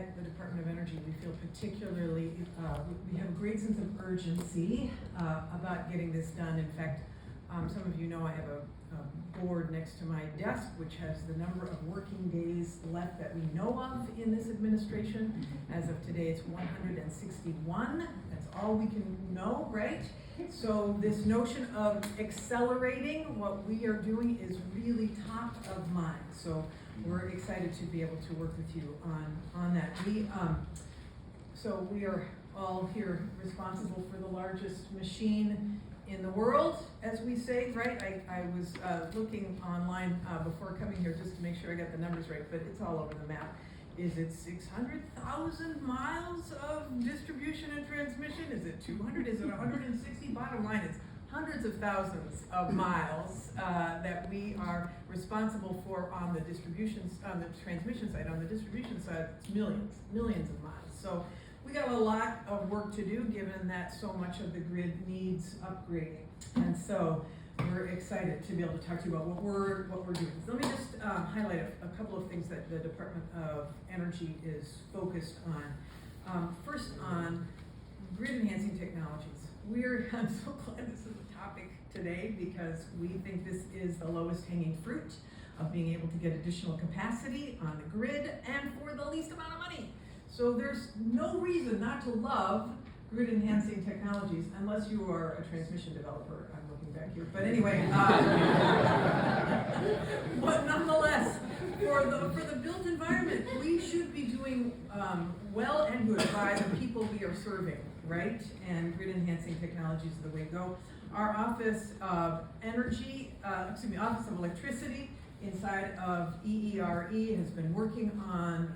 at the Department of Energy, we feel particularly, we have a great sense of urgency about getting this done. In fact, some of you know I have a board next to my desk which has the number of working days left that we know of in this administration. As of today, it's 161. That's all we can know, right? So this notion of accelerating what we are doing is really top of mind. So we're excited to be able to work with you on that. So we are all here responsible for the largest machine in the world, as we say, right? I was looking online before coming here just to make sure I got the numbers right, but it's all over the map. Is it 600,000 miles of distribution and transmission? Is it 200? Is it 160? Bottom line, it's hundreds of thousands of miles that we are responsible for on the transmission side. On the distribution side, it's millions of miles. So we got a lot of work to do, given that so much of the grid needs upgrading. And so we're excited to be able to talk to you about what we're doing. So let me just highlight a couple of things that the Department of Energy is focused on. First, on grid enhancing technologies. I'm so glad this is a topic today because we think this is the lowest hanging fruit of being able to get additional capacity on the grid and for the least amount of money. So there's no reason not to love grid enhancing technologies unless you are a transmission developer. I'm looking back here, but anyway. But nonetheless, for the built environment, we should be doing well and good by the people we are serving, right? And grid enhancing technologies are the way to go. Our Office of Office of Electricity inside of EERE has been working on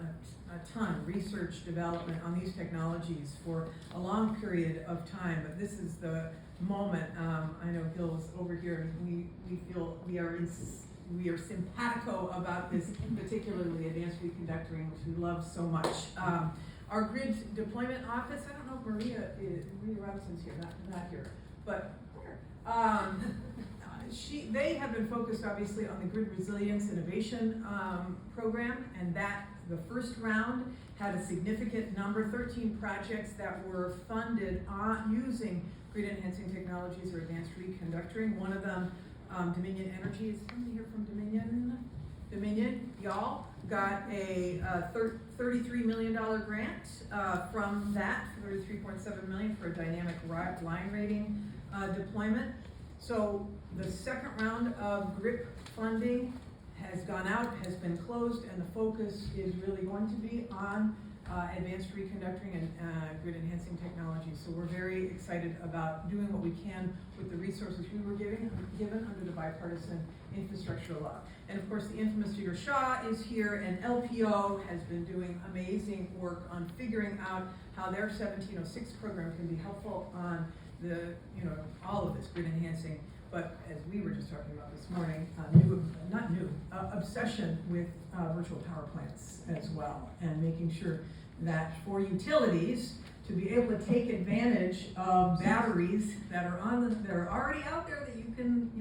a ton of research development on these technologies for a long period of time, but this is the moment. I know Gil's over here, and we feel we are simpatico about this, particularly advanced reconductoring, which we love so much. Our grid deployment office, I don't know if Maria Robinson's here, not here, but they have been focused obviously on the Grid Resilience Innovation Program, and that the first round had a significant number, 13 projects that were funded using grid enhancing technologies or advanced reconductoring. One of them, Dominion Energy. Is somebody here from Dominion? Dominion, y'all got a $33 million grant from that, $33.7 million for a dynamic line rating deployment. So the second round of GRIP funding has gone out, has been closed, and the focus is really going to be on advanced reconductoring and grid enhancing technologies. So we're very excited about doing what we can with the resources we were given under the bipartisan infrastructure law. And of course, the infamous Jigger Shaw is here, and LPO has been doing amazing work on figuring out how their 1706 program can be helpful on all of this grid enhancing. But as we were just talking about this morning, obsession with virtual power plants as well, and making sure that for utilities to be able to take advantage of batteries that are already out there that you can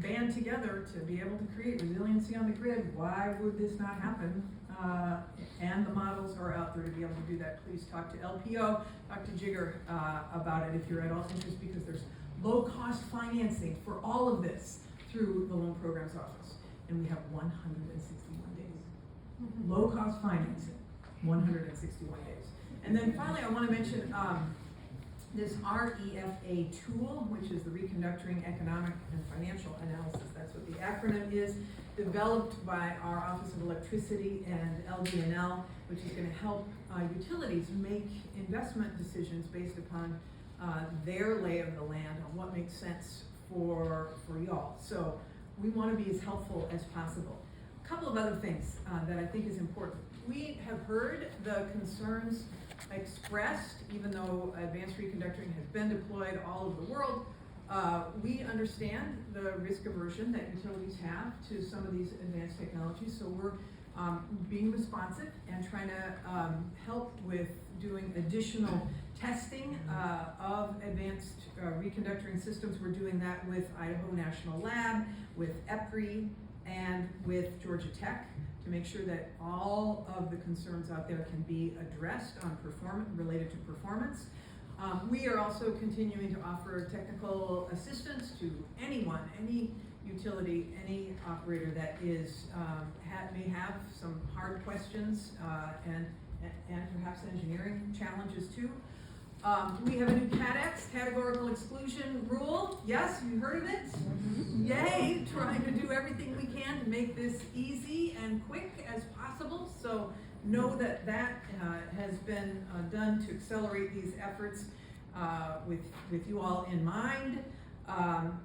band together to be able to create resiliency on the grid. Why would this not happen? And the models are out there to be able to do that. Please talk to LPO, talk to Jigger about it if you're at all interested, because there's low-cost financing for all of this through the Loan Programs Office. And we have 161 days. Low-cost financing, 161 days. And then finally, I want to mention this REFA tool, which is the Reconductoring Economic and Financial Analysis. That's what the acronym is, developed by our Office of Electricity and LDNL, which is going to help utilities make investment decisions based upon their lay of the land on what makes sense for y'all. So we want to be as helpful as possible. A couple of other things that I think is important. We have heard the concerns expressed, even though advanced reconductoring has been deployed all over the world. We understand the risk aversion that utilities have to some of these advanced technologies, so we're being responsive and trying to help with doing additional testing of advanced reconductoring systems. We're doing that with Idaho National Lab, with EPRI, and with Georgia Tech to make sure that all of the concerns out there can be addressed on related to performance. We are also continuing to offer technical assistance to anyone, any utility, any operator that is may have some hard questions and perhaps engineering challenges too. We have a new CADEX, categorical exclusion rule. Yes, you heard of it? Mm-hmm. Yay, trying to do everything we can to make this easy and quick as possible. So know that has been done to accelerate these efforts with you all in mind.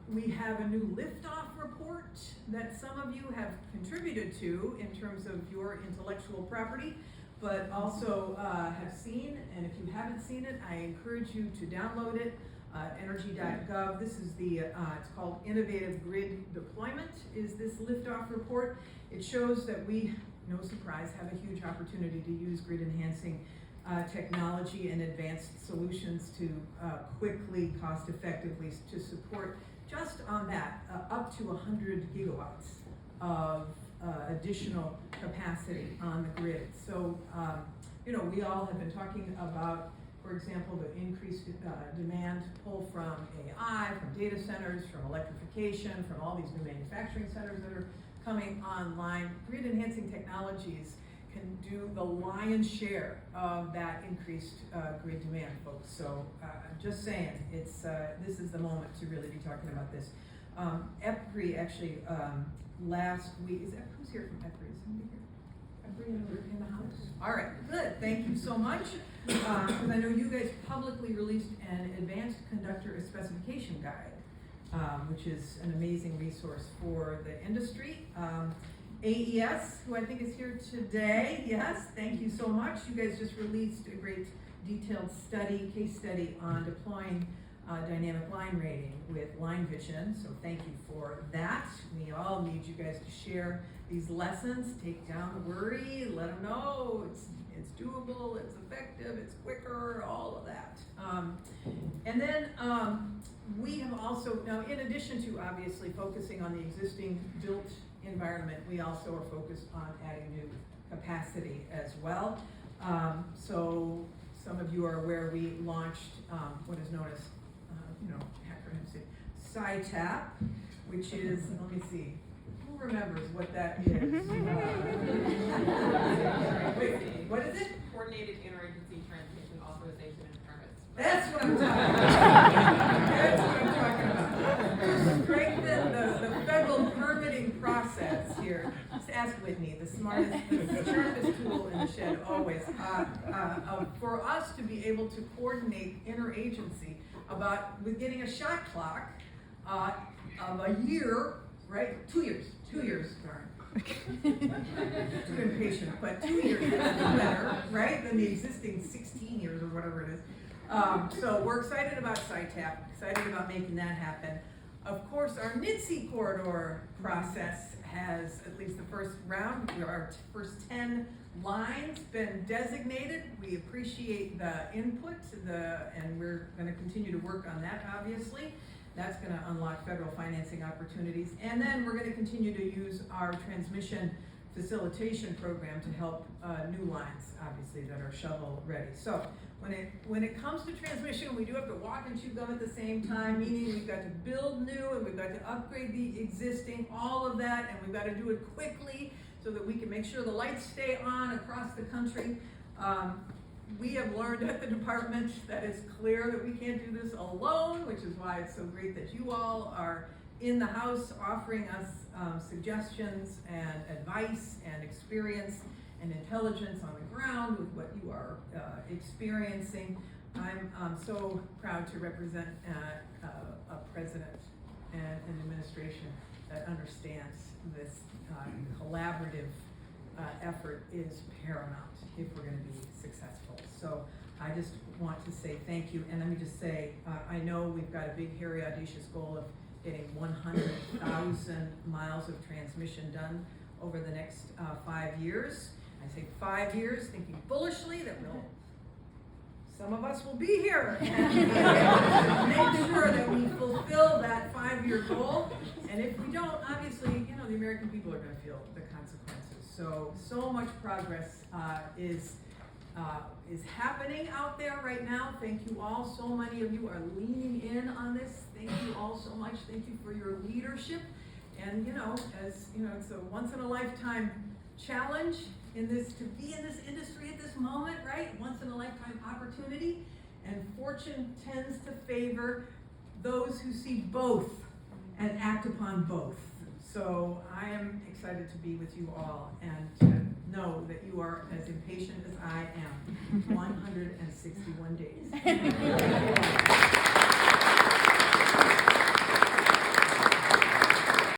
We have a new liftoff report that some of you have contributed to in terms of your intellectual property, but also have seen, and if you haven't seen it, I encourage you to download it, energy.gov. This is it's called Innovative Grid Deployment, is this liftoff report. It shows that we, no surprise, have a huge opportunity to use grid enhancing technology and advanced solutions to quickly, cost effectively to support just on that up to 100 gigawatts of additional capacity on the grid. So, we all have been talking about, for example, the increased demand pull from AI, from data centers, from electrification, from all these new manufacturing centers that are coming online. Grid enhancing technologies can do the lion's share of that increased grid demand, folks. So just saying, this is the moment to really be talking about this. EPRI actually last week, who's here from EPRI? Is somebody here? EPRI in the house? All right, good, thank you so much. Because I know you guys publicly released an advanced conductor specification guide, which is an amazing resource for the industry. AES, who I think is here today, yes, thank you so much. You guys just released a great detailed case study on deploying dynamic line rating with line vision, so thank you for that. We all need you guys to share these lessons, take down the worry, let them know it's doable, it's effective, it's quicker, all of that. And then we have also, now in addition to obviously focusing on the existing built environment, we also are focused on adding new capacity as well. So some of you are aware we launched what is known as, SciTap, which is, let me see, who remembers what that is? What is it? Coordinated Interagency Transmission Authorization and Permits. That's what I'm talking about. That's what I'm talking about. To strengthen the federal permitting process here. Just ask Whitney, the smartest, the sharpest tool in the shed always. For us to be able to coordinate interagency with getting a shot clock of a year, right? 2 years, darn. Too impatient, but 2 years is better, right, than the existing 16 years or whatever it is. So we're excited about SciTap, excited about making that happen. Of course, our NHTSA corridor process has, at least the first round, our first 10 lines been designated. We appreciate the input, and we're going to continue to work on that, obviously. That's going to unlock federal financing opportunities. And then we're going to continue to use our transmission facilitation program to help new lines, obviously, that are shovel ready. So when it comes to transmission, we do have to walk and chew gum at the same time, meaning we've got to build new and we've got to upgrade the existing, all of that, and we've got to do it quickly so that we can make sure the lights stay on across the country. We have learned at the department that it's clear that we can't do this alone, which is why it's so great that you all are in the house offering us suggestions and advice and experience and intelligence on the ground with what you are experiencing. I'm so proud to represent a president and an administration that understands this collaborative effort is paramount if we're going to be successful. So I just want to say thank you, and let me just say, I know we've got a big, hairy, audacious goal of getting 100,000 miles of transmission done over the next 5 years. I say 5 years, thinking bullishly that some of us will be here and make sure that we fulfill that 5-year goal. And if we don't, obviously, the American people are going to feel the consequences. So much progress is happening out there right now. Thank you all. So many of you are leaning in on this. Thank you all so much. Thank you for your leadership. And it's a once in a lifetime challenge to be in this industry at this moment, right? Once in a lifetime opportunity. And fortune tends to favor those who see both and act upon both. So I am excited to be with you all and to know that you are as impatient as I am. 161 days.